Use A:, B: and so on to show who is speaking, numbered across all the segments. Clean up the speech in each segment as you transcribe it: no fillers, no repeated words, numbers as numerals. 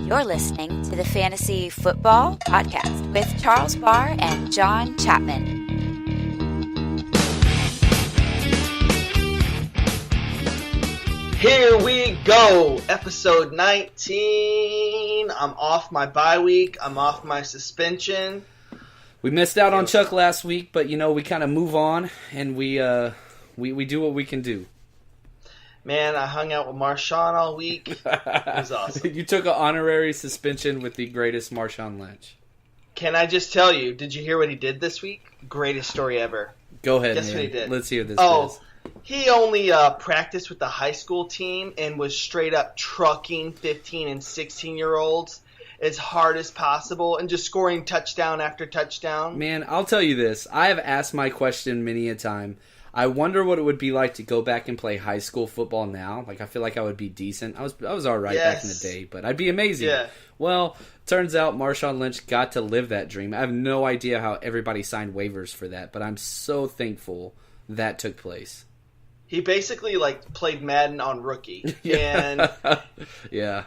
A: You're listening to the Fantasy Football Podcast with Charles Barr and John Chapman.
B: Here we go, episode 19. I'm off my bye week. I'm off my suspension.
C: We missed out on Chuck last week, but we kind of move on and we do what we can do.
B: Man, I hung out with Marshawn all week. It was awesome.
C: You took an honorary suspension with the greatest Marshawn Lynch.
B: Can I just tell you, did you hear what he did this week? Greatest story ever.
C: Go ahead,
B: Guess
C: man.
B: what he did?
C: Let's hear this.
B: Oh, he only practiced with the high school team and was straight up trucking 15 and 16-year-olds as hard as possible and just scoring touchdown after touchdown.
C: Man, I'll tell you this. I have asked my question many a time. I wonder what it would be like to go back and play high school football now. Like, I feel like I would be decent. I was all right back in the day, but I'd be amazing.
B: Yeah.
C: Well, turns out Marshawn Lynch got to live that dream. I have no idea how everybody signed waivers for that, but I'm so thankful that took place.
B: He basically, played Madden on rookie.
C: Yeah.
B: And
C: yeah.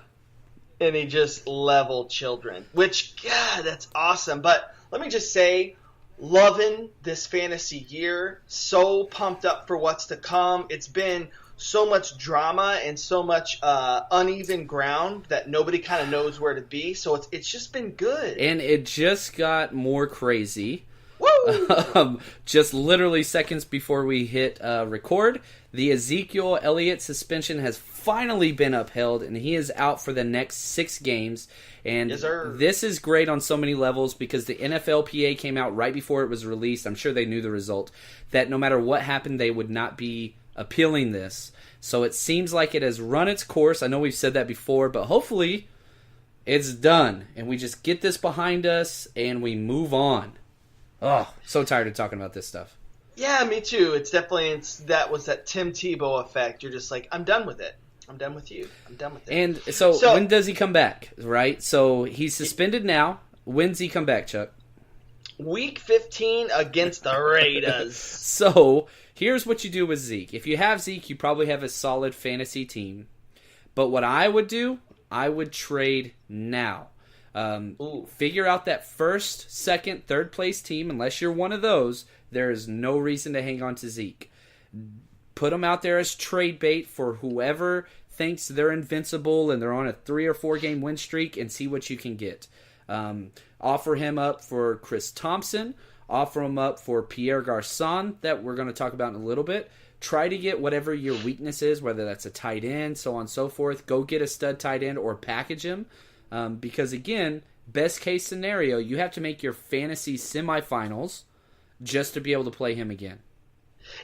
B: And he just leveled children, which, God, that's awesome. But let me just say, loving this fantasy year, so pumped up for what's to come. It's been so much drama and so much uneven ground that nobody kind of knows where to be. So it's just been good.
C: And it just got more crazy.
B: Woo!
C: Just literally seconds before we hit record, the Ezekiel Elliott suspension has finally been upheld, and he is out for the next 6 games. And
B: Yes, sir.
C: This is great on so many levels because the NFLPA came out right before it was released. I'm sure they knew the result, that no matter what happened, they would not be appealing this. So it seems like it has run its course. I know we've said that before, but hopefully it's done, and we just get this behind us and we move on. Oh, so tired of talking about this stuff.
B: Yeah, me too. That was that Tim Tebow effect. You're just like, I'm done with it. I'm done with you. I'm done with it.
C: And so when does he come back, right? So he's suspended now. When's he come back, Chuck?
B: Week 15 against the Raiders.
C: So here's what you do with Zeke. If you have Zeke, you probably have a solid fantasy team. But what I would do, I would trade now. Figure out that first, second, third place team. Unless you're one of those, there is no reason to hang on to Zeke. Put them out there as trade bait for whoever thinks they're invincible and they're on a 3 or 4 game win streak, and see what you can get. Offer him up for Chris Thompson. Offer him up for Pierre Garçon, that we're going to talk about in a little bit. Try to get whatever your weakness is, whether that's a tight end, so on and so forth. Go get a stud tight end or package him. Because, again, best case scenario, you have to make your fantasy semifinals just to be able to play him again.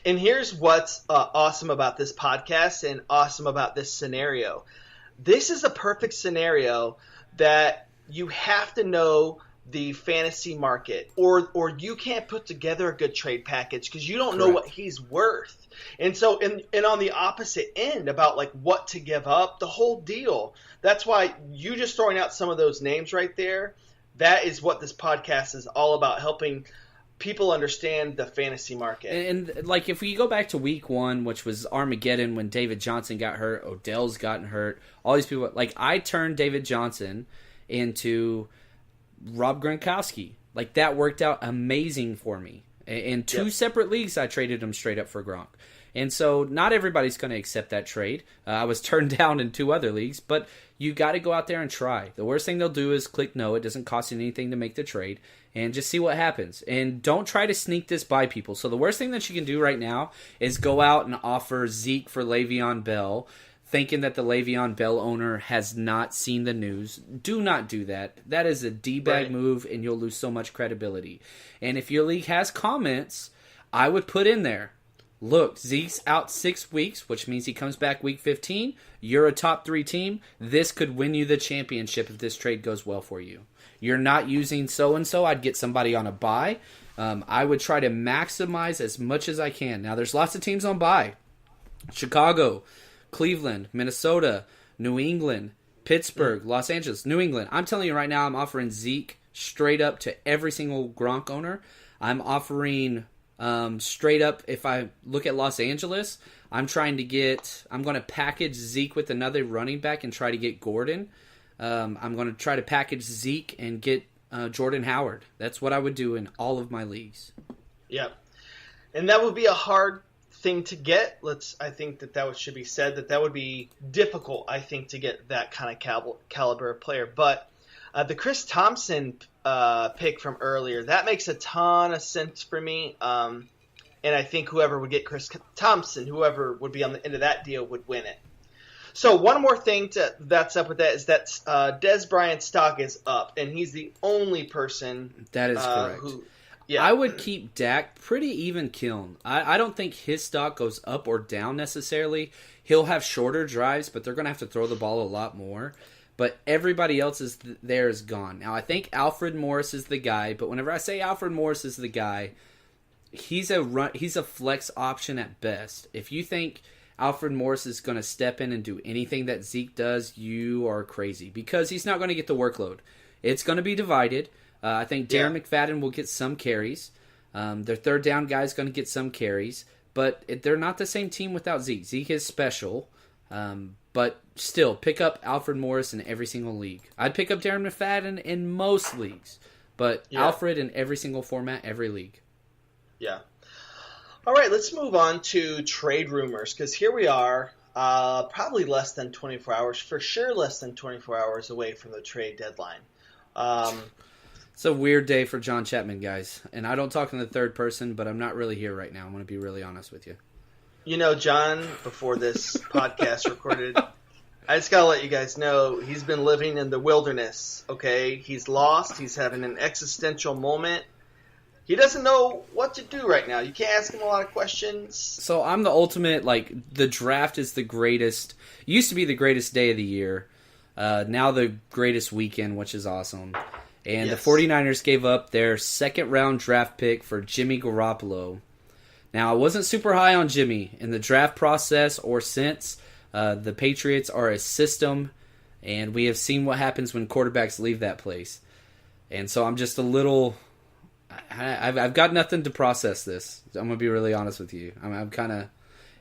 B: And here's what's awesome about this podcast and awesome about this scenario. This is a perfect scenario that you have to know the fantasy market, or you can't put together a good trade package because you don't know what he's worth. And so, and on the opposite end about what to give up, the whole deal. That's why you just throwing out some of those names right there, that is what this podcast is all about, helping people understand the fantasy market.
C: And if we go back to week 1, which was Armageddon when David Johnson got hurt, Odell's gotten hurt, all these people, I turned David Johnson into Rob Gronkowski. That worked out amazing for me. In 2 separate leagues, I traded him straight up for Gronk. And so not everybody's going to accept that trade. I was turned down in 2 other leagues, but you got to go out there and try. The worst thing they'll do is click no. It doesn't cost you anything to make the trade, and just see what happens. And don't try to sneak this by people. So the worst thing that you can do right now is go out and offer Zeke for Le'Veon Bell, thinking that the Le'Veon Bell owner has not seen the news. Do not do that. That is a D-bag move, and you'll lose so much credibility. And if your league has comments, I would put in there, look, Zeke's out 6 weeks, which means he comes back week 15. You're a top 3 team. This could win you the championship if this trade goes well for you. You're not using so-and-so. I'd get somebody on a bye. I would try to maximize as much as I can. Now, there's lots of teams on bye. Chicago, Cleveland, Minnesota, New England, Pittsburgh, Los Angeles, New England. I'm telling you right now, I'm offering Zeke straight up to every single Gronk owner. I'm offering straight up, if I look at Los Angeles, I'm going to package Zeke with another running back and try to get Gordon. I'm going to try to package Zeke and get Jordan Howard. That's what I would do in all of my leagues.
B: Yeah. And that would be a hard thing to get. I think that should be said, that would be difficult, I think, to get that kind of caliber of player. But the Chris Thompson pick from earlier, that makes a ton of sense for me. And I think whoever would get Chris Thompson, whoever would be on the end of that deal, would win it. So one more thing that's up with that is that Des Bryant's stock is up, and he's the only person
C: that is correct.
B: Yeah.
C: I would keep Dak pretty even kiln. I don't think his stock goes up or down necessarily. He'll have shorter drives, but they're going to have to throw the ball a lot more. But everybody else there is gone. Now, I think Alfred Morris is the guy, but whenever I say Alfred Morris is the guy, he's a flex option at best. If you think Alfred Morris is going to step in and do anything that Zeke does, you are crazy, because he's not going to get the workload. It's going to be divided. I think Darren McFadden will get some carries. Their third down guy is going to get some carries, but they're not the same team without Zeke. Zeke is special, but still, pick up Alfred Morris in every single league. I'd pick up Darren McFadden in most leagues, but Alfred in every single format, every league.
B: Yeah. All right, let's move on to trade rumors, because here we are, probably less than 24 hours, for sure less than 24 hours away from the trade deadline.
C: It's a weird day for John Chapman, guys. And I don't talk in the third person, but I'm not really here right now. I'm going to be really honest with you.
B: You know, John, before this podcast recorded, I just got to let you guys know he's been living in the wilderness, okay? He's lost. He's having an existential moment. He doesn't know what to do right now. You can't ask him a lot of questions. So
C: I'm the ultimate, the draft is the greatest, used to be the greatest day of the year. Now the greatest weekend, which is awesome. And the 49ers gave up their second-round draft pick for Jimmy Garoppolo. Now, I wasn't super high on Jimmy in the draft process or since. The Patriots are a system, and we have seen what happens when quarterbacks leave that place. And so I'm just a little... I've got nothing to process this. I'm going to be really honest with you. I'm kind of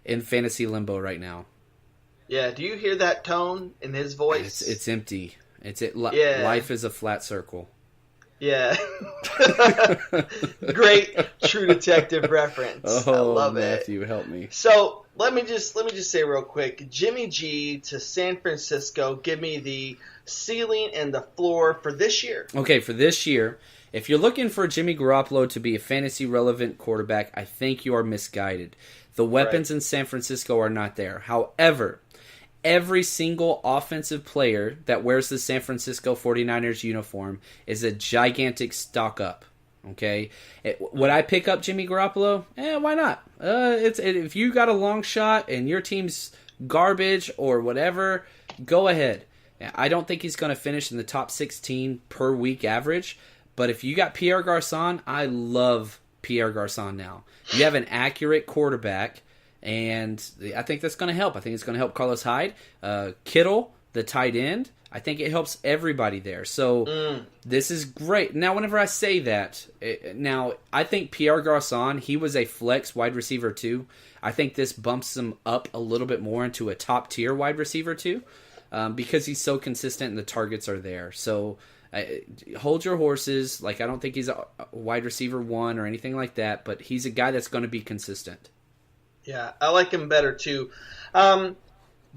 C: in fantasy limbo right now. Yeah,
B: do you hear that tone in his voice?
C: It's empty. Life is a flat circle.
B: Yeah. Great True Detective reference.
C: Oh,
B: I love
C: Matthew,
B: it.
C: Help me.
B: So let me just say real quick, Jimmy G to San Francisco, give me the ceiling and the floor for this year.
C: Okay, for this year, if you're looking for Jimmy Garoppolo to be a fantasy relevant quarterback, I think you are misguided. The weapons in San Francisco are not there. However, every single offensive player that wears the San Francisco 49ers uniform is a gigantic stock up. Okay? Would I pick up Jimmy Garoppolo? Why not? If you got a long shot and your team's garbage or whatever, go ahead. I don't think he's going to finish in the top 16 per week average, but if you got Pierre Garçon, I love Pierre Garçon now. You have an accurate quarterback, and I think that's going to help. I think it's going to help Carlos Hyde. Kittle, the tight end, I think it helps everybody there. So this is great. Now, whenever I say that, I think Pierre Garçon, he was a flex wide receiver too. I think this bumps him up a little bit more into a top-tier wide receiver too, because he's so consistent and the targets are there. So hold your horses. I don't think he's a wide receiver one or anything like that, but he's a guy that's going to be consistent.
B: Yeah, I like him better too.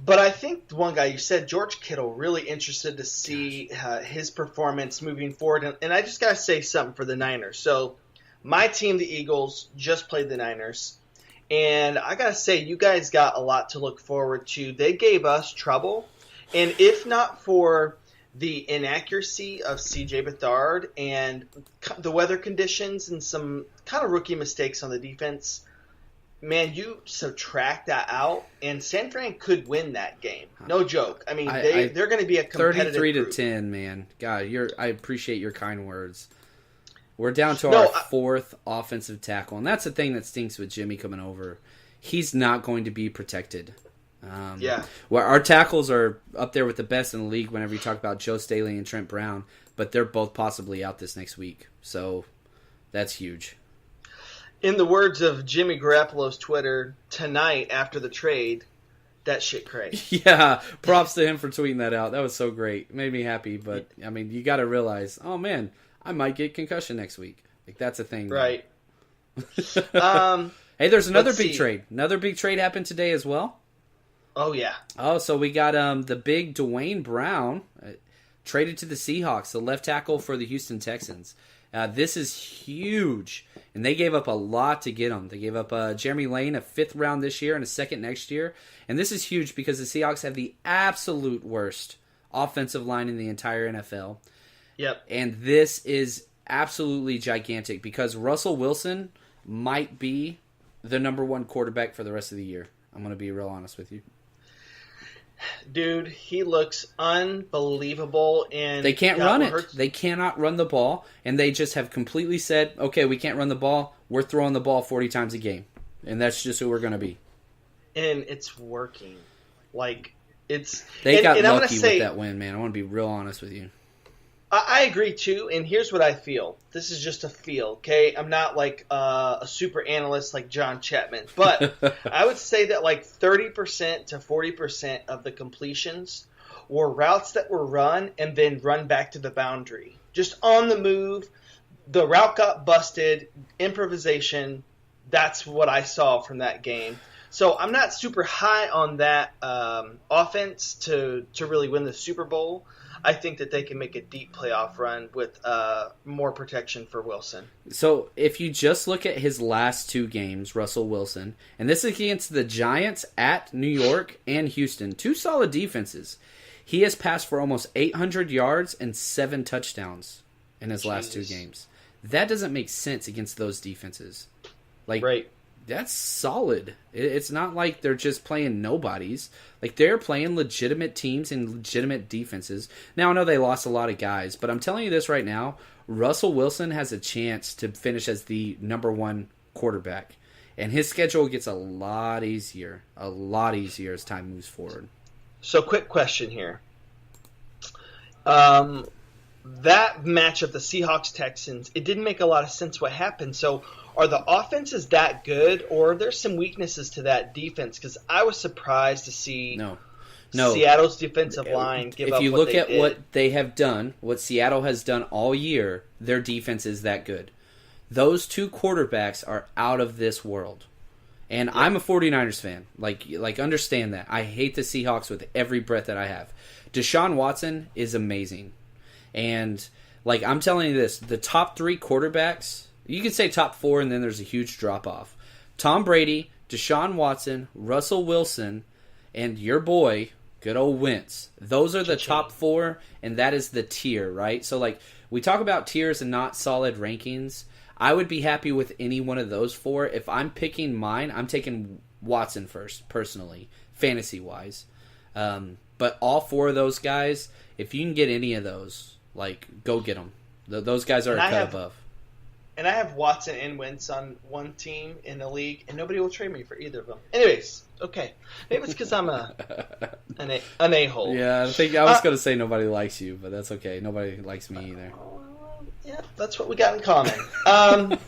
B: But I think the one guy you said, George Kittle, really interested to see his performance moving forward. And I just got to say something for the Niners. So my team, the Eagles, just played the Niners. And I got to say, you guys got a lot to look forward to. They gave us trouble. And if not for the inaccuracy of C.J. Beathard and the weather conditions and some kind of rookie mistakes on the defense, man, you subtract that out, and San Fran could win that game. No joke. I mean, they're going to be a competitive
C: 33
B: group.
C: to 10, man. God, I appreciate your kind words. We're down to our fourth offensive tackle, and that's the thing that stinks with Jimmy coming over. He's not going to be protected. Well, our tackles are up there with the best in the league whenever you talk about Joe Staley and Trent Brown, but they're both possibly out this next week. So that's huge.
B: In the words of Jimmy Garoppolo's Twitter, tonight after the trade, That shit crazy.
C: Yeah, props to him for tweeting that out. That was so great. It made me happy, but, I mean, you got to realize, oh, man, I might get concussion next week. Like, that's a thing.
B: Right.
C: Hey, there's another big trade. Another big trade happened today as well.
B: Oh, yeah.
C: Oh, so we got the big Dwayne Brown traded to the Seahawks, the left tackle for the Houston Texans. This is huge, and they gave up a lot to get him. They gave up Jeremy Lane, a 5th round this year and a 2nd next year. And this is huge because the Seahawks have the absolute worst offensive line in the entire NFL.
B: Yep.
C: And this is absolutely gigantic because Russell Wilson might be the number 1 quarterback for the rest of the year. I'm going to be real honest with you.
B: Dude, he looks unbelievable, and
C: they can't run it. They cannot run the ball, and they just have completely said, okay, we can't run the ball. We're throwing the ball 40 times a game, and that's just who we're going to be.
B: And it's working. Like, it's...
C: They got lucky with that win, man. I want to be real honest with you.
B: I agree, too, and here's what I feel. This is just a feel, okay? I'm not like a super analyst like John Chapman, but I would say that like 30% to 40% of the completions were routes that were run and then run back to the boundary. Just on the move, the route got busted, improvisation. That's what I saw from that game. So I'm not super high on that offense to really win the Super Bowl. I think that they can make a deep playoff run with more protection for Wilson.
C: So if you just look at his last 2 games, Russell Wilson, and this is against the Giants at New York and Houston, 2 solid defenses. He has passed for almost 800 yards and 7 touchdowns in his last 2 games. That doesn't make sense against those defenses. Like,
B: right.
C: That's solid. It's not like they're just playing nobodies. Like, they're playing legitimate teams and legitimate defenses. Now, I know they lost a lot of guys, but I'm telling you this right now, Russell Wilson has a chance to finish as the number 1 quarterback. And his schedule gets a lot easier as time moves forward.
B: So, quick question here. That matchup, the Seahawks-Texans, it didn't make a lot of sense what happened. So, are the offenses that good, or are there some weaknesses to that defense? Because I was surprised to see
C: no.
B: Seattle's defensive line give up what they did.
C: If you look at what they have done, what Seattle has done all year, their defense is that good. Those 2 quarterbacks are out of this world. And yeah. I'm a 49ers fan. Like understand that. I hate the Seahawks with every breath that I have. Deshaun Watson is amazing. And like I'm telling you this, the top 3 quarterbacks, you could say top 4 and then there's a huge drop-off. Tom Brady, Deshaun Watson, Russell Wilson, and your boy, good old Wentz. Those are the top 4, and that is the tier, right? So, like, we talk about tiers and not solid rankings. I would be happy with any one of those 4. If I'm picking mine, I'm taking Watson first, personally, fantasy-wise. But all 4 of those guys, if you can get any of those, like, go get them. Those guys are a cut above.
B: And I have Watson and Wentz on one team in the league, and nobody will trade me for either of them. Anyways, okay. Maybe it's because I'm an a-hole.
C: Yeah, I was going to say nobody likes you, but that's okay. Nobody likes me either.
B: Yeah, that's what we got in common.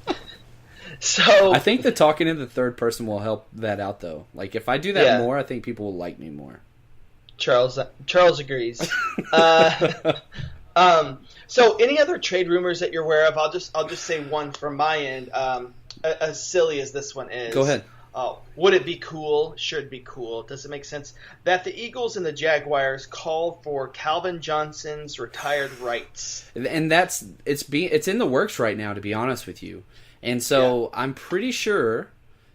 B: So
C: I think the talking in the third person will help that out, though. Like, if I do that more, I think people will like me more.
B: Charles agrees. So any other trade rumors that you're aware of? I'll just say one from my end. As silly as this one is.
C: Go ahead.
B: Would it be cool? Should be cool. Does it make sense that the Eagles and the Jaguars called for Calvin Johnson's retired rights?
C: And it's in the works right now, to be honest with you. And so I'm pretty sure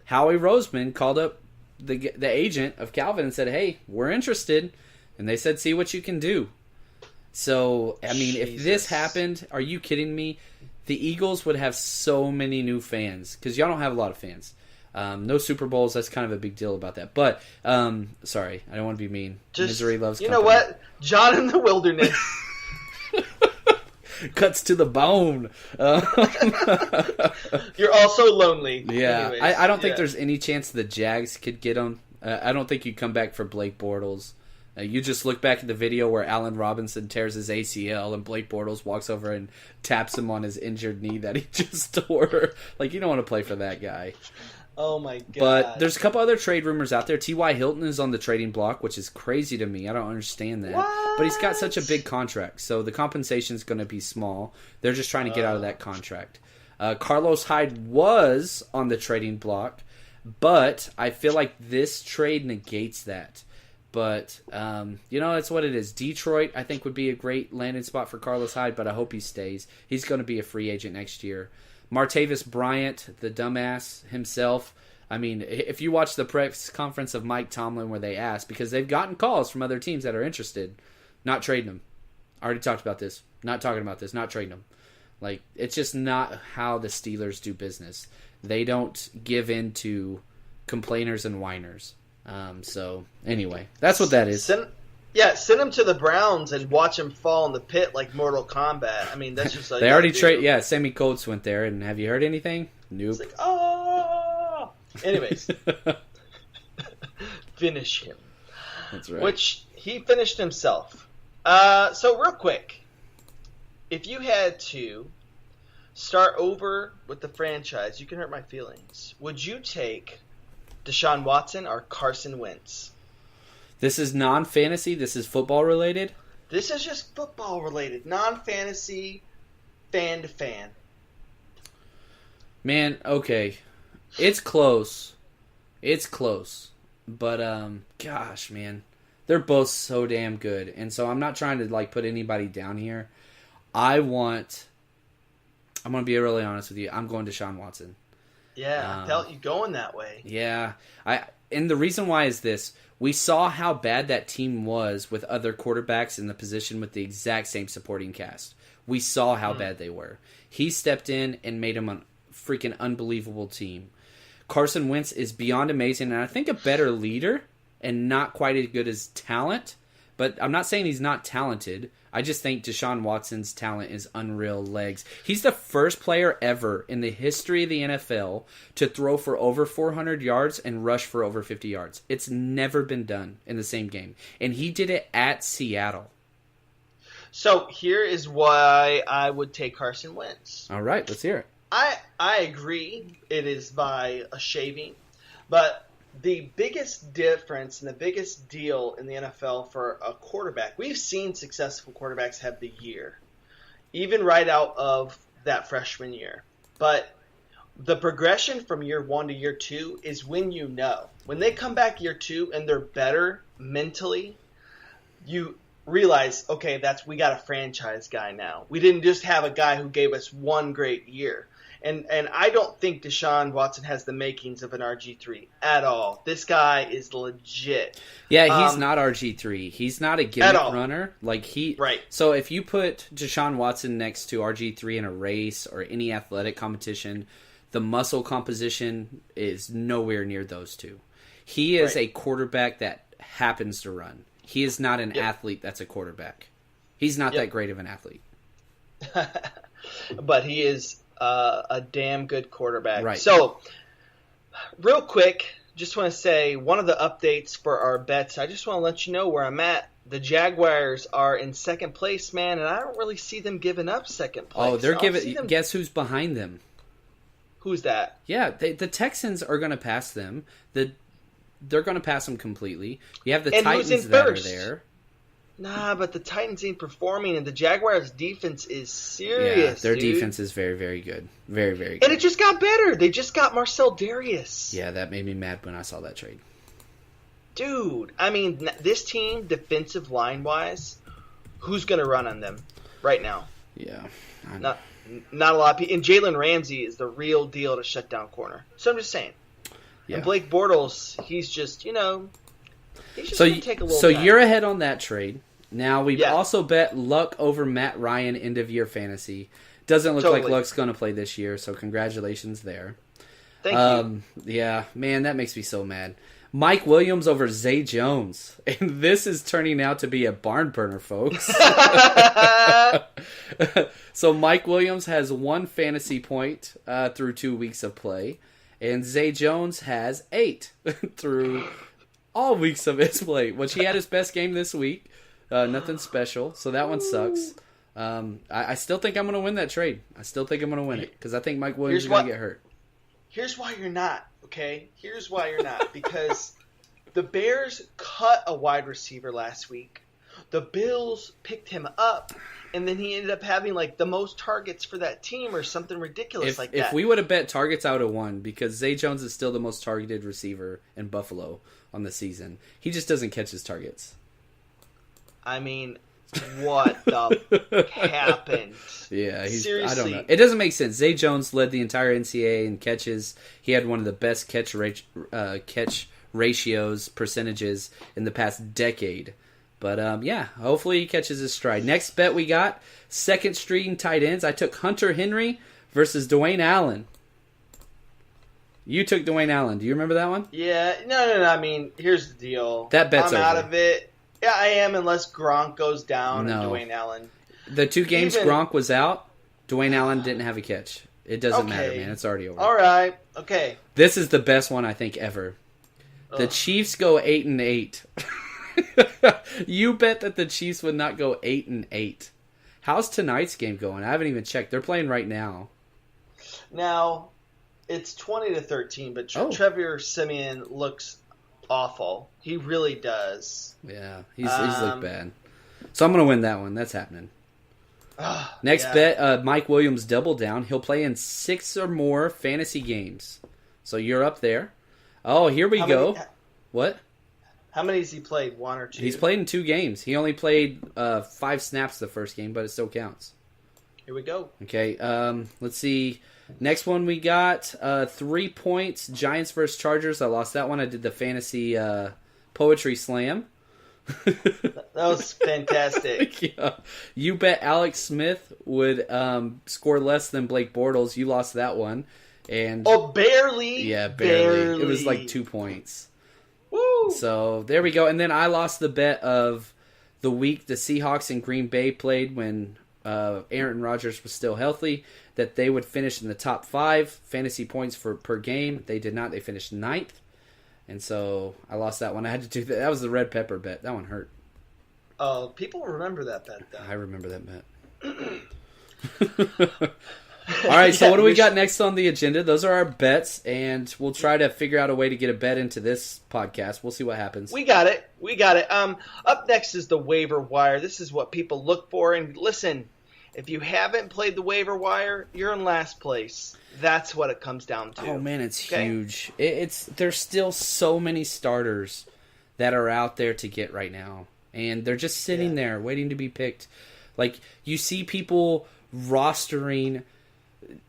C: Howie Roseman called up the agent of Calvin and said, "Hey, we're interested," and they said, "See what you can do." So, I mean, if this happened, are you kidding me? The Eagles would have so many new fans, because y'all don't have a lot of fans. No Super Bowls, that's kind of a big deal about that. But, sorry, I don't want to be mean. Misery loves company.
B: You know what? John in the wilderness.
C: Cuts to the bone.
B: You're also lonely.
C: Yeah,
B: anyways,
C: I don't think there's any chance the Jags could get him. I don't think you come back for Blake Bortles. You just look back at the video where Allen Robinson tears his ACL and Blake Bortles walks over and taps him on his injured knee that he just tore. Like, you don't want to play for that guy.
B: Oh my god!
C: But there's a couple other trade rumors out there. T.Y. Hilton is on the trading block, which is crazy to me. I don't understand that.
B: What?
C: But he's got such a big contract, so the compensation is going to be small. They're just trying to get out of that contract. Carlos Hyde was on the trading block, but I feel like this trade negates that. But, it's what it is. Detroit, I think, would be a great landing spot for Carlos Hyde, but I hope he stays. He's going to be a free agent next year. Martavis Bryant, the dumbass himself. I mean, if you watch the press conference of Mike Tomlin where they asked, because they've gotten calls from other teams that are interested, not trading him. I already talked about this. Not talking about this. Not trading him. Like, it's just not how the Steelers do business. They don't give in to complainers and whiners. So, anyway, that's what that is.
B: Send him to the Browns and watch him fall in the pit like Mortal Kombat. I mean, that's just like...
C: They already traded... Yeah, Sammy Coates went there, and have you heard anything? Nope.
B: It's like, oh! Anyways. Finish him.
C: That's right.
B: Which, he finished himself. So, real quick. If you had to start over with the franchise, you can hurt my feelings. Would you take Deshaun Watson or Carson Wentz?
C: This is non-fantasy? This is football related?
B: This is just football related. Non-fantasy, fan to fan.
C: Man, okay. It's close. But, gosh, man. They're both so damn good. And so I'm not trying to, put anybody down here. I'm going to be really honest with you. I'm going Deshaun Watson.
B: Yeah, I felt you going that way.
C: Yeah. And the reason why is this. We saw how bad that team was with other quarterbacks in the position with the exact same supporting cast. We saw how bad they were. He stepped in and made them a freaking unbelievable team. Carson Wentz is beyond amazing, and I think a better leader and not quite as good as talent. But I'm not saying he's not talented. I just think Deshaun Watson's talent is unreal legs. He's the first player ever in the history of the NFL to throw for over 400 yards and rush for over 50 yards. It's never been done in the same game. And he did it at Seattle.
B: So here is why I would take Carson Wentz.
C: All right, let's hear it.
B: I agree it is by a shaving, but the biggest difference and the biggest deal in the NFL for a quarterback, we've seen successful quarterbacks have the year, even right out of that freshman year. But the progression from year one to year two is when you know. When they come back year two and they're better mentally, you realize, okay, we got a franchise guy now. We didn't just have a guy who gave us one great year. And I don't think Deshaun Watson has the makings of an RG3 at all. This guy is legit.
C: Yeah, he's not RG3. He's not a gimmick runner. Right. So if you put Deshaun Watson next to RG3 in a race or any athletic competition, the muscle composition is nowhere near those two. He is a quarterback that happens to run. He is not an athlete that's a quarterback. He's not that great of an athlete.
B: But he is a damn good quarterback.
C: Right.
B: So, real quick, just want to say one of the updates for our bets. I just want to let you know where I'm at. The Jaguars are in second place, man, and I don't really see them giving up second place.
C: Oh, they're giving. Guess who's behind them?
B: Who's that?
C: Yeah, the Texans are going to pass them. They're going to pass them completely. You have the
B: And
C: Titans
B: who's in
C: that
B: first?
C: are there.
B: Nah, but the Titans ain't performing, and the Jaguars' defense is serious.
C: Yeah, their
B: dude.
C: defense is very, very good. Very, very good.
B: And it just got better. They just got Marcel Darius.
C: Yeah, that made me mad when I saw that trade.
B: Dude, I mean, this team, defensive line-wise, who's going to run on them right now?
C: Yeah.
B: Not a lot of people. And Jalen Ramsey is the real deal to shut down corner. So I'm just saying. Yeah. And Blake Bortles, he's just, he's just going to take a little
C: So
B: time.
C: you're ahead on that trade. Now, we've also bet Luck over Matt Ryan end-of-year fantasy. Doesn't look like Luck's going to play this year, so congratulations there.
B: Thank you.
C: Yeah, man, that makes me so mad. Mike Williams over Zay Jones. And this is turning out to be a barn burner, folks. So Mike Williams has 1 fantasy point through 2 weeks of play. And Zay Jones has 8 through all weeks of his play, which he had his best game this week. Nothing special, so that one sucks. I still think I'm going to win that trade. I still think I'm going to win it because I think Mike Williams is going to get hurt.
B: Here's why you're not, okay? Here's why you're not. Because the Bears cut a wide receiver last week. The Bills picked him up, and then he ended up having like the most targets for that team or something ridiculous like that.
C: If we would have bet targets, I would have won because Zay Jones is still the most targeted receiver in Buffalo on the season. He just doesn't catch his targets.
B: I mean, what the happened?
C: Yeah,
B: seriously.
C: I don't know. It doesn't make sense. Zay Jones led the entire NCAA in catches. He had one of the best catch ratios percentages in the past decade. But, yeah, hopefully he catches his stride. Next bet we got, second string tight ends. I took Hunter Henry versus Dwayne Allen. You took Dwayne Allen. Do you remember that one?
B: Yeah. No. I mean, here's the deal.
C: That bet's
B: I'm
C: over.
B: out of it. Yeah, I am unless Gronk goes down and Dwayne Allen.
C: The 2 games Gronk was out, Dwayne Allen didn't have a catch. It doesn't matter, man. It's already over.
B: All right. Okay.
C: This is the best one I think ever. The Chiefs go 8-8. You bet that the Chiefs would not go 8-8. How's tonight's game going? I haven't even checked. They're playing right now.
B: Now, it's 20-13, but Trevor Siemian looks awful. He really does.
C: Yeah, he's looked bad. So I'm going to win that one. That's happening. Next bet, Mike Williams double down. He'll play in 6 or more fantasy games. So you're up there. Oh, here we go. What?
B: How many has he played? 1 or 2?
C: He's played in 2 games. He only played 5 snaps the first game, but it still counts.
B: Here we go.
C: Okay, let's see. Next one we got 3 points. Giants versus Chargers. I lost that one. I did the fantasy poetry slam.
B: That was fantastic.
C: Yeah. You bet Alex Smith would score less than Blake Bortles. You lost that one. And
B: barely.
C: Yeah, barely. It was like 2 points.
B: Woo!
C: So there we go. And then I lost the bet of the week the Seahawks and Green Bay played when Aaron Rodgers was still healthy, that they would finish in the top 5 fantasy points per game. They did not. They finished 9th. And so I lost that one. I had to do that. That was the red pepper bet. That one hurt.
B: Oh, people remember that bet, though.
C: I remember that bet. All right, so what do we got next on the agenda? Those are our bets, and we'll try to figure out a way to get a bet into this podcast. We'll see what happens.
B: We got it. Up next is the waiver wire. This is what people look for. And listen, if you haven't played the waiver wire, you're in last place. That's what it comes down to.
C: Oh, man, it's huge. There's still so many starters that are out there to get right now, and they're just sitting there waiting to be picked. Like, you see people rostering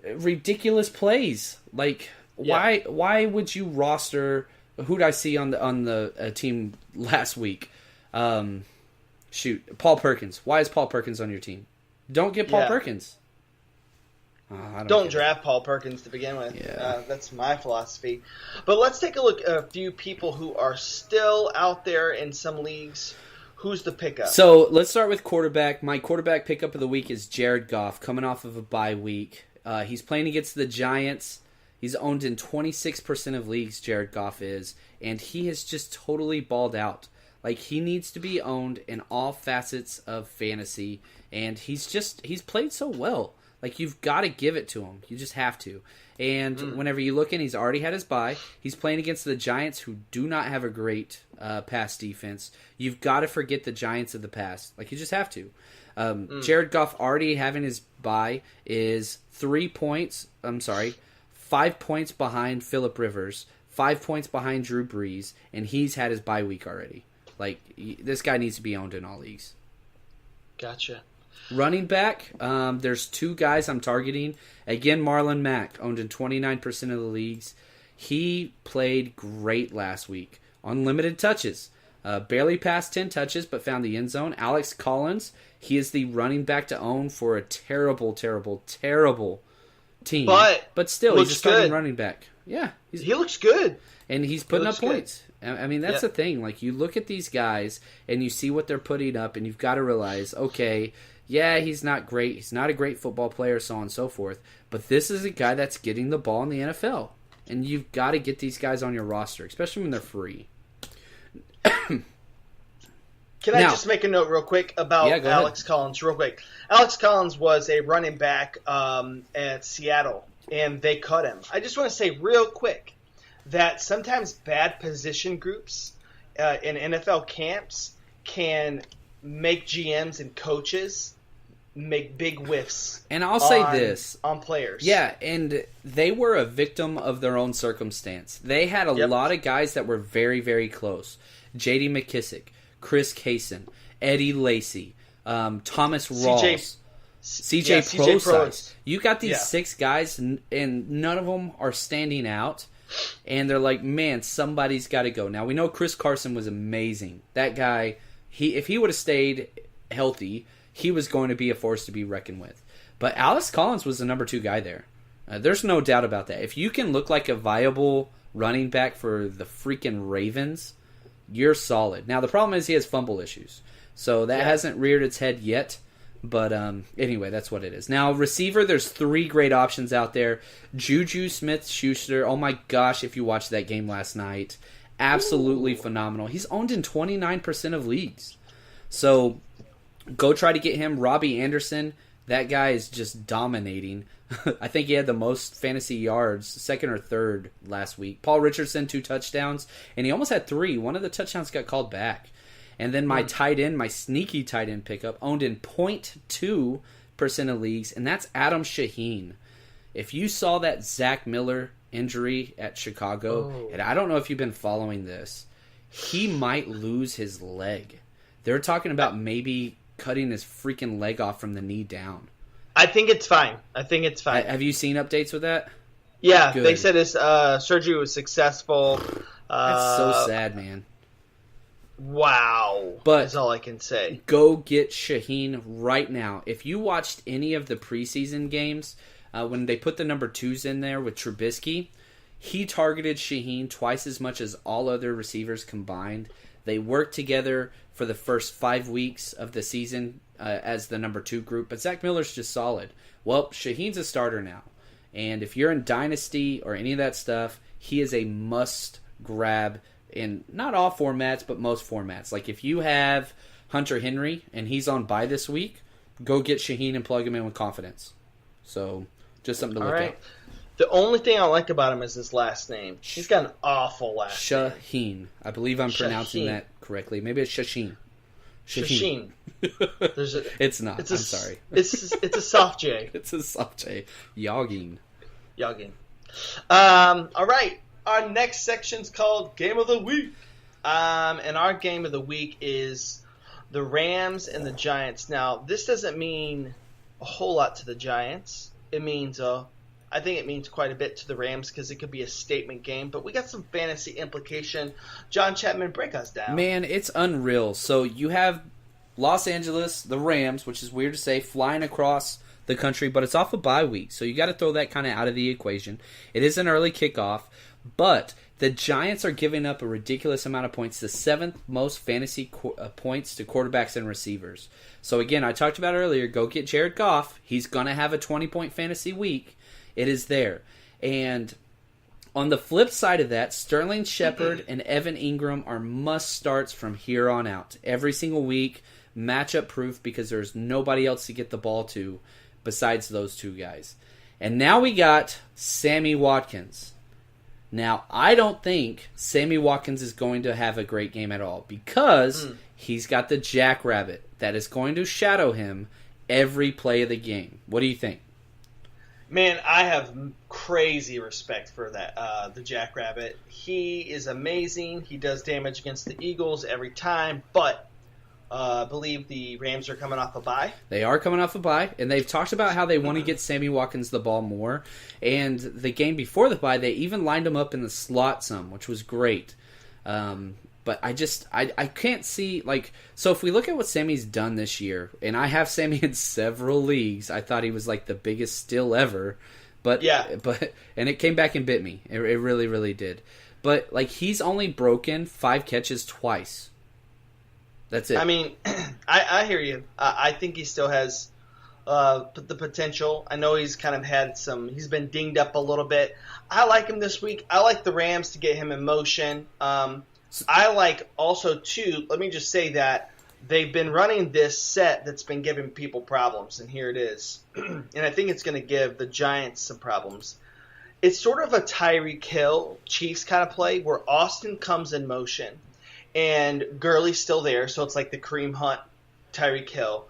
C: ridiculous plays. Like, why would you roster? Who'd I see on the team last week? Paul Perkins. Why is Paul Perkins on your team? Don't get Paul Perkins.
B: Don't draft Paul Perkins to begin with.
C: Yeah.
B: That's my philosophy. But let's take a look at a few people who are still out there in some leagues. Who's the pickup?
C: So let's start with quarterback. My quarterback pickup of the week is Jared Goff, coming off of a bye week. He's playing against the Giants. He's owned in 26% of leagues, Jared Goff is, and he has just totally balled out. Like, he needs to be owned in all facets of fantasy, and he's played so well. Like, you've got to give it to him. You just have to. And whenever you look in, he's already had his bye. He's playing against the Giants, who do not have a great pass defense. You've got to forget the Giants of the past. Like, you just have to. Jared Goff already having his bye is 5 points behind Phillip Rivers, 5 points behind Drew Brees, and he's had his bye week already. Like, this guy needs to be owned in all leagues.
B: Gotcha.
C: Running back, there's 2 guys I'm targeting. Again, Marlon Mack, owned in 29% of the leagues. He played great last week. Unlimited touches. Barely passed 10 touches, but found the end zone. Alex Collins, he is the running back to own for a terrible, terrible, terrible team. But still, he's a starting running back. Yeah.
B: He looks good.
C: And he's putting up points. I mean, that's the thing. Like, you look at these guys, and you see what they're putting up, and you've got to realize, okay, yeah, he's not great. He's not a great football player, so on and so forth. But this is a guy that's getting the ball in the NFL. And you've got to get these guys on your roster, especially when they're free.
B: Can I just make a note real quick about Alex Collins real quick? Alex Collins was a running back at Seattle. and they cut him. I just want to say real quick that sometimes bad position groups in NFL camps can make GMs and coaches make big whiffs.
C: And I'll say this
B: on players.
C: Yeah, and they were a victim of their own circumstance. They had a lot of guys that were very, very close. J.D. McKissick, Chris Kaysen, Eddie Lacy, Thomas Rawls, C.J. Prosise. You got these 6 guys, and none of them are standing out. And they're like, man, somebody's got to go. Now, we know Chris Carson was amazing. That guy, if he would have stayed healthy, he was going to be a force to be reckoned with. But Alex Collins was the number 2 guy there. There's no doubt about that. If you can look like a viable running back for the freaking Ravens, you're solid. Now, the problem is he has fumble issues. So that hasn't reared its head yet. But anyway, that's what it is. Now, receiver, there's 3 great options out there. Juju Smith-Schuster. Oh my gosh, if you watched that game last night. Absolutely phenomenal. He's owned in 29% of leagues. So go try to get him. Robbie Anderson, that guy is just dominating. I think he had the most fantasy yards, 2nd or 3rd last week. Paul Richardson, 2 touchdowns, and he almost had 3. One of the touchdowns got called back. And then my tight end, my sneaky tight end pickup, owned in 0.2% of leagues, and that's Adam Shaheen. If you saw that Zach Miller injury at Chicago, and I don't know if you've been following this, he might lose his leg. They're talking about maybe cutting his freaking leg off from the knee down.
B: I think it's fine.
C: Have you seen updates with that?
B: Yeah,
C: Good.
B: They said his surgery was successful.
C: That's so sad, man.
B: Wow.
C: But
B: that's all I can say.
C: Go get Shaheen right now. If you watched any of the preseason games, when they put the number 2s in there with Trubisky, he targeted Shaheen twice as much as all other receivers combined. They worked together for the first 5 weeks of the season as the number 2 group, but Zach Miller's just solid. Well, Shaheen's a starter now, and if you're in Dynasty or any of that stuff, he is a must-grab in not all formats, but most formats. Like if you have Hunter Henry and he's on bye this week, go get Shaheen and plug him in with confidence. So just something to look at.
B: The only thing I like about him is his last name. He's got an awful last name.
C: Shaheen. I believe I'm pronouncing that correctly. Maybe it's Shaheen.
B: Shaheen.
C: It's not. I'm sorry.
B: It's a soft J.
C: It's a soft J. Yogging.
B: All right. Our next section's called Game of the Week. And our Game of the Week is the Rams and the Giants. Now, this doesn't mean a whole lot to the Giants. It means, I think it means quite a bit to the Rams because it could be a statement game. But we got some fantasy implication. John Chapman, break us down.
C: Man, it's unreal. So you have Los Angeles, the Rams, which is weird to say, flying across the country, but it's off a bye week. So you got to throw that kind of out of the equation. It is an early kickoff. But the Giants are giving up a ridiculous amount of points, the 7th most fantasy points to quarterbacks and receivers. So again, I talked about earlier, go get Jared Goff. He's going to have a 20-point fantasy week. It is there. And on the flip side of that, Sterling Shepard and Evan Ingram are must-starts from here on out. Every single week, matchup proof because there's nobody else to get the ball to besides those 2 guys. And now we got Sammy Watkins. Now, I don't think Sammy Watkins is going to have a great game at all because he's got the jackrabbit that is going to shadow him every play of the game. What do you think?
B: Man, I have crazy respect for that. The jackrabbit. He is amazing. He does damage against the Eagles every time, but I believe the Rams are coming off a bye.
C: They are coming off a bye, and they've talked about how they want to get Sammy Watkins the ball more. And the game before the bye, they even lined him up in the slot some, which was great. But I can't see, like, so if we look at what Sammy's done this year, and I have Sammy in several leagues, I thought he was like the biggest steal ever. But and it came back and bit me. It really, really did. But like he's only broken 5 catches twice. That's it.
B: I mean, I hear you. I think he still has the potential. I know he's kind of had he's been dinged up a little bit. I like him this week. I like the Rams to get him in motion. I like also, too, let me just say that they've been running this set that's been giving people problems, and here it is. And I think it's going to give the Giants some problems. It's sort of a Tyreek Hill Chiefs kind of play where Austin comes in motion and Gurley's still there, so it's like the Kareem Hunt, Tyreek Hill.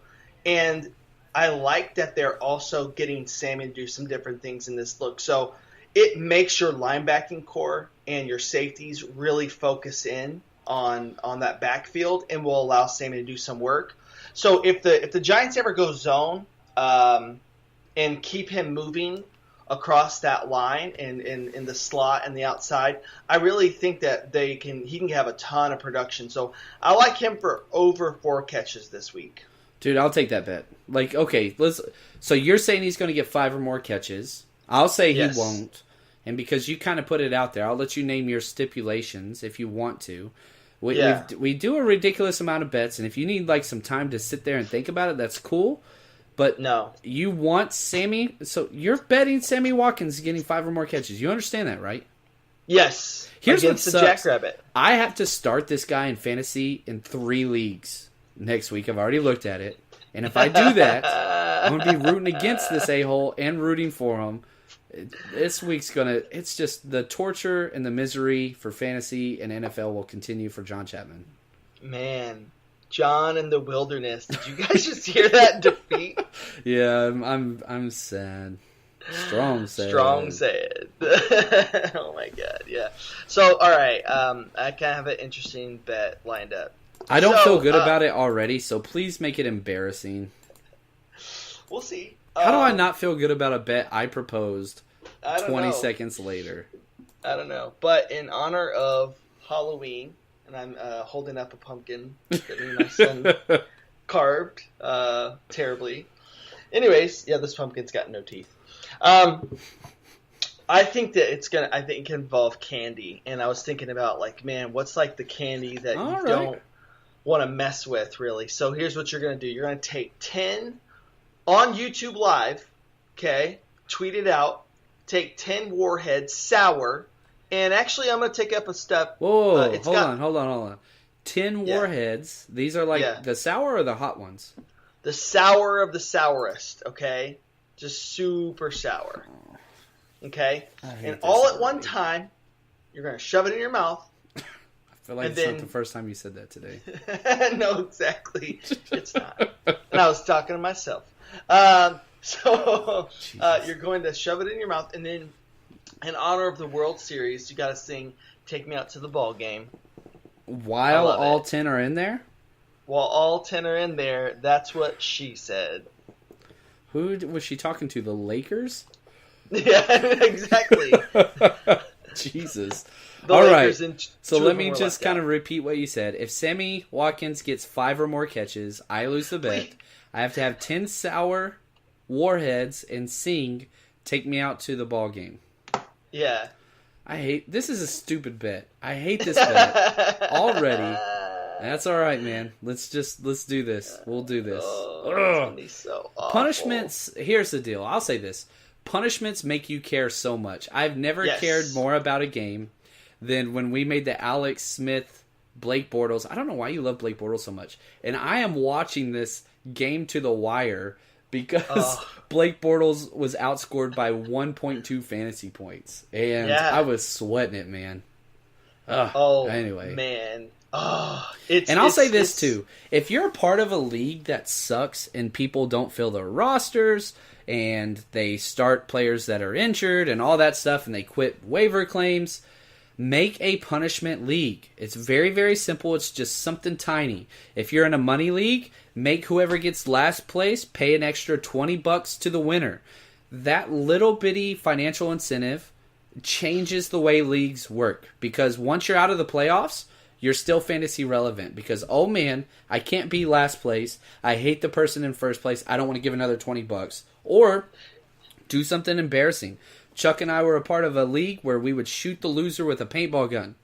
B: And I like that they're also getting Sammy to do some different things in this look. So it makes your linebacking core and your safeties really focus in on that backfield and will allow Sammy to do some work. So if the Giants ever go zone and keep him moving across that line and in the slot and the outside, I really think that he can have a ton of production. So I like him for over 4 catches this week.
C: Dude, I'll take that bet. Like, okay, so you're saying he's going to get 5 or more catches. I'll say he won't. And because you kind of put it out there, I'll let you name your stipulations if you want to. We do a ridiculous amount of bets, and if you need like some time to sit there and think about it, that's cool. But
B: no,
C: you want Sammy, so you're betting Sammy Watkins getting 5 or more catches. You understand that, right?
B: Yes.
C: Here's
B: against
C: what
B: the
C: sucks.
B: Jackrabbit.
C: I have to start this guy in fantasy in 3 leagues next week. I've already looked at it. And if I do that, I'm going to be rooting against this a-hole and rooting for him. This week's it's just the torture and the misery for fantasy and NFL will continue for John Chapman.
B: Man, John in the wilderness. Did you guys just hear that defeat?
C: Yeah, I'm sad. Strong sad.
B: Strong sad. Oh my god, yeah. So, all right, I kind of have an interesting bet lined up.
C: I don't feel good about it already, so please make it embarrassing.
B: We'll see.
C: How do I not feel good about a bet I proposed 20
B: know.
C: seconds later?
B: I don't know. But in honor of Halloween, and I'm holding up a pumpkin that me and my son carved terribly. Anyways, yeah, this pumpkin's got no teeth. I think that I think it can involve candy. And I was thinking about, like, man, what's like the candy that you don't want to mess with, really? So here's what you're going to do. You're going to take 10 on YouTube Live, okay? Tweet it out. Take 10 Warheads sour, and actually, I'm going to take up a step.
C: Whoa, hold on. 10 Warheads. These are like the sour or the hot ones?
B: The sour of the sourest, okay? Just super sour, okay? And all at one time, you're going to shove it in your mouth.
C: I feel like it's not the first time you said that today.
B: No, exactly. It's not. And I was talking to myself. So you're going to shove it in your mouth, and then in honor of the World Series, you got to sing "Take Me Out to the Ball Game."
C: While all 10 are in there?
B: While all 10 are in there, that's what she said.
C: Who was she talking to? The Lakers?
B: Yeah, exactly.
C: Jesus.
B: All right.
C: So let me just kind of repeat what you said. If Sammy Watkins gets 5 or more catches, I lose the bet. I have to have 10 sour Warheads and sing "Take Me Out to the Ball Game."
B: Yeah.
C: This is a stupid bet. I hate this bet already. That's all right, man. Let's do this. We'll do this.
B: It's gonna be so awful.
C: Punishments, here's the deal. I'll say this. Punishments make you care so much. I've never cared more about a game than when we made the Alex Smith, Blake Bortles. I don't know why you love Blake Bortles so much. And I am watching this game to the wire because Blake Bortles was outscored by 1.2 fantasy points. And I was sweating it, man. Anyway.
B: Man.
C: I'll say this too. If you're a part of a league that sucks and people don't fill their rosters and they start players that are injured and all that stuff and they quit waiver claims, make a punishment league. It's very, very simple. It's just something tiny. If you're in a money league, make whoever gets last place pay an extra $20 to the winner. That little bitty financial incentive changes the way leagues work, because once you're out of the playoffs, you're still fantasy relevant because, oh man, I can't be last place. I hate the person in first place. I don't want to give another $20. Or do something embarrassing. Chuck and I were a part of a league where we would shoot the loser with a paintball gun.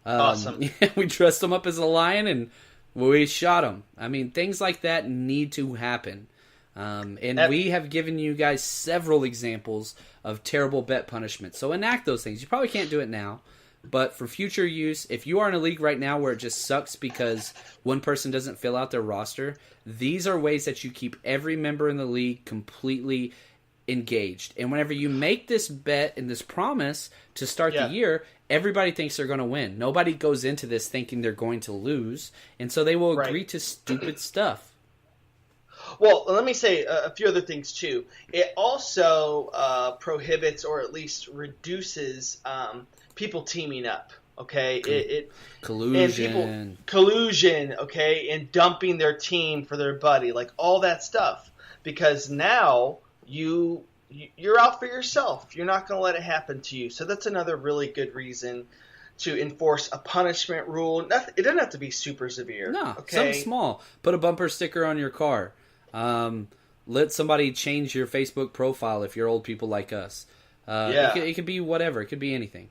B: Awesome.
C: We dressed him up as a lion and we shot him. I mean, things like that need to happen. We have given you guys several examples of terrible bet punishment. So enact those things. You probably can't do it now, But for future use, if you are in a league right now where it just sucks because one person doesn't fill out their roster, these are ways that you keep every member in the league completely engaged. And whenever you make this bet and this promise to start the year, everybody thinks they're going to win. Nobody goes into this thinking they're going to lose, and so they will agree to stupid stuff.
B: Well, let me say a few other things too. It also prohibits or at least reduces people teaming up. Okay, collusion, okay, and dumping their team for their buddy, like all that stuff. Because now you're out for yourself. You're not going to let it happen to you. So that's another really good reason to enforce a punishment rule. It doesn't have to be super severe.
C: No,
B: okay?
C: something small. Put a bumper sticker on your car. Let somebody change your Facebook profile if you're old people like us. It could be whatever. It could be anything.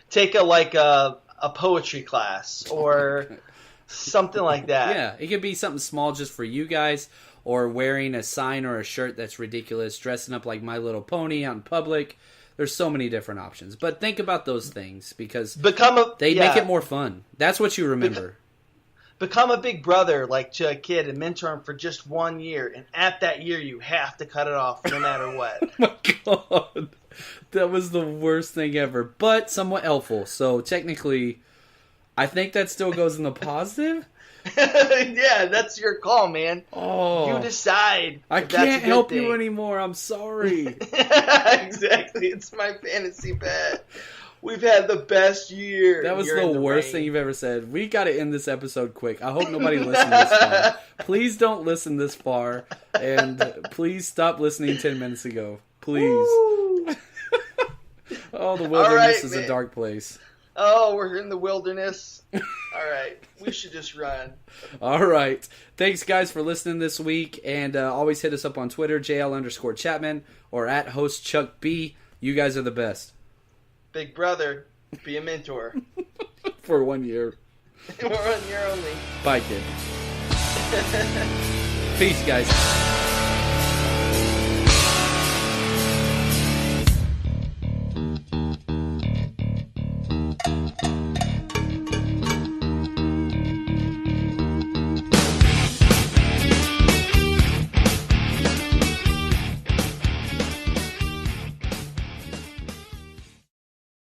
B: Take a poetry class or something like that.
C: Yeah, it could be something small just for you guys, or wearing a sign or a shirt that's ridiculous, dressing up like My Little Pony out in public. There's so many different options. But think about those things because they make it more fun. That's what you remember.
B: Become a big brother to a kid and mentor him for just 1 year. And at that year, you have to cut it off no matter what.
C: Oh my God. That was the worst thing ever. But somewhat helpful. So technically, I think that still goes in the positive.
B: Yeah, that's your call, man.
C: Oh,
B: you decide.
C: I can't help you anymore. I'm sorry.
B: Exactly. It's my fantasy bet. We've had the best year.
C: That was the worst thing you've ever said. We got to end this episode quick. I hope nobody listened this far. Please don't listen this far. And please stop listening 10 minutes ago. Please. Oh, the wilderness is a dark place.
B: Oh, we're in the wilderness. All right. We should just run.
C: All right. Thanks, guys, for listening this week. And always hit us up on Twitter, JL_Chapman, or at host Chuck B. You guys are the best.
B: Big brother, be a mentor.
C: For 1 year.
B: For 1 year only.
C: Bye, kid. Peace, guys.